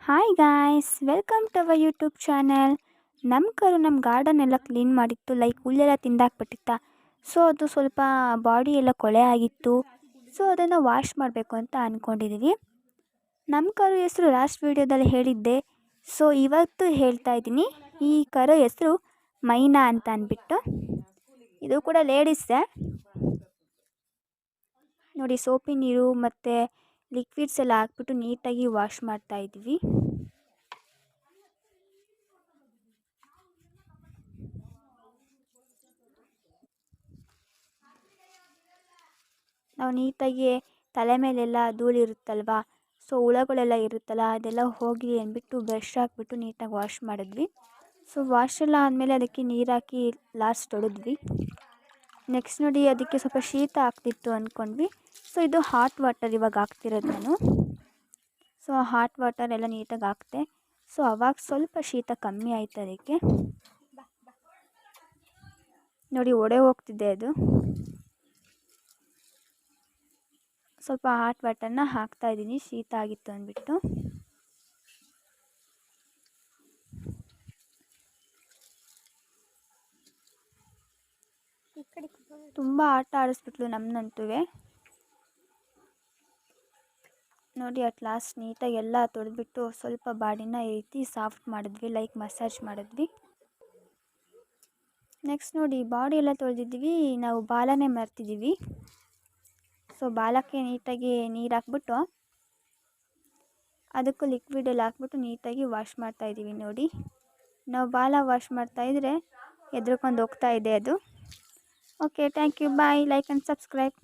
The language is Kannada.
Hi guys, welcome to our YouTube channel. ನಮ್ಮ ಕರು ನಮ್ಮ ಗಾರ್ಡನ್ ಎಲ್ಲ ಕ್ಲೀನ್ ಮಾಡಿತ್ತು, ಲೈಕ್ ಹುಲ್ಲೆಲ್ಲ ತಿಂದಾಕ್ಬಿಟ್ಟಿತ್ತ. ಸೊ ಅದು ಸ್ವಲ್ಪ ಬಾಡಿ ಎಲ್ಲ ಕೊಳೆ ಆಗಿತ್ತು. ಸೊ ಅದನ್ನು ವಾಶ್ ಮಾಡಬೇಕು ಅಂತ ಅಂದ್ಕೊಂಡಿದ್ದೀವಿ. ನಮ್ಮ ಕರು ಹೆಸರು ಲಾಸ್ಟ್ ವೀಡಿಯೋದಲ್ಲಿ ಹೇಳಿದ್ದೆ. ಸೊ ಇವತ್ತು ಹೇಳ್ತಾ ಇದ್ದೀನಿ. ಈ ಕರು ಹೆಸರು ಮೈನಾ ಅಂತ ಅಂದ್ಬಿಟ್ಟು. ಇದು ಕೂಡ ಲೇಡೀಸೇ. ನೋಡಿ, ಸೋಪಿನ ನೀರು ಮತ್ತು ಲಿಕ್ವಿಡ್ಸ್ ಎಲ್ಲ ಹಾಕ್ಬಿಟ್ಟು ನೀಟಾಗಿ ವಾಶ್ ಮಾಡ್ತಾಯಿದ್ವಿ. ನಾವು ನೀಟಾಗಿ ತಲೆ ಮೇಲೆಲ್ಲ ಧೂಳಿರುತ್ತಲ್ವ, ಸೊ ಹುಳಗಳೆಲ್ಲ ಇರುತ್ತಲ್ಲ, ಅದೆಲ್ಲ ಹೋಗಲಿ ಅಂದ್ಬಿಟ್ಟು ಬ್ರಷ್ ಹಾಕ್ಬಿಟ್ಟು ನೀಟಾಗಿ ವಾಶ್ ಮಾಡಿದ್ವಿ. ಸೊ ವಾಶ್ ಎಲ್ಲ ಆದಮೇಲೆ ಅದಕ್ಕೆ ನೀರು ಹಾಕಿ ಲಾಸ್ಟ್ ತೊಳೆದ್ವಿ. ನೆಕ್ಸ್ಟ್ ನೋಡಿ, ಅದಕ್ಕೆ ಸ್ವಲ್ಪ ಶೀತ ಆಗ್ತಿತ್ತು ಅಂದ್ಕೊಂಡ್ವಿ. ಸೊ ಇದು ಹಾಟ್ ವಾಟರ್ ಇವಾಗ ಹಾಕ್ತಿರೋದು ನಾನು. ಸೊ ಹಾಟ್ ವಾಟರ್ ಎಲ್ಲ ನೀಟಾಗಿ ಹಾಕ್ತೆ. ಸೊ ಅವಾಗ ಸ್ವಲ್ಪ ಶೀತ ಕಮ್ಮಿ ಆಯಿತು ಅದಕ್ಕೆ. ನೋಡಿ, ಒಡೆ ಹೋಗ್ತಿದೆ ಅದು. ಸ್ವಲ್ಪ ಹಾಟ್ ವಾಟರ್ನ ಹಾಕ್ತಾಯಿದ್ದೀನಿ, ಶೀತ ಆಗಿತ್ತು ಅಂದ್ಬಿಟ್ಟು. ತುಂಬ ಆಟ ಆಡಿಸ್ಬಿಟ್ಲು ನಮ್ಮನ್ನಂತೂ. ನೋಡಿ, ಅಟ್ ಲಾಸ್ಟ್ ನೀಟಾಗಿ ಎಲ್ಲ ತೊಳೆದ್ಬಿಟ್ಟು ಸ್ವಲ್ಪ ಬಾಡಿನ ಈ ರೀತಿ ಸಾಫ್ಟ್ ಮಾಡಿದ್ವಿ, ಲೈಕ್ ಮಸಾಜ್ ಮಾಡಿದ್ವಿ. ನೆಕ್ಸ್ಟ್ ನೋಡಿ, ಬಾಡಿ ಎಲ್ಲ ತೊಳೆದಿದ್ವಿ, ನಾವು ಬಾಲನೇ ಮರ್ತಿದ್ದೀವಿ. ಸೊ ಬಾಲಕ್ಕೆ ನೀಟಾಗಿ ನೀರು ಹಾಕ್ಬಿಟ್ಟು ಅದಕ್ಕೂ ಲಿಕ್ವಿಡೆಲ್ಲ ಹಾಕ್ಬಿಟ್ಟು ನೀಟಾಗಿ ವಾಶ್ ಮಾಡ್ತಾಯಿದ್ದೀವಿ. ನೋಡಿ, ನಾವು ಬಾಲ ವಾಶ್ ಮಾಡ್ತಾಯಿದ್ರೆ ಎದ್ರುಕೊಂಡು ಹೋಗ್ತಾ ಇದೆ ಅದು. Okay, thank you, bye, like and subscribe.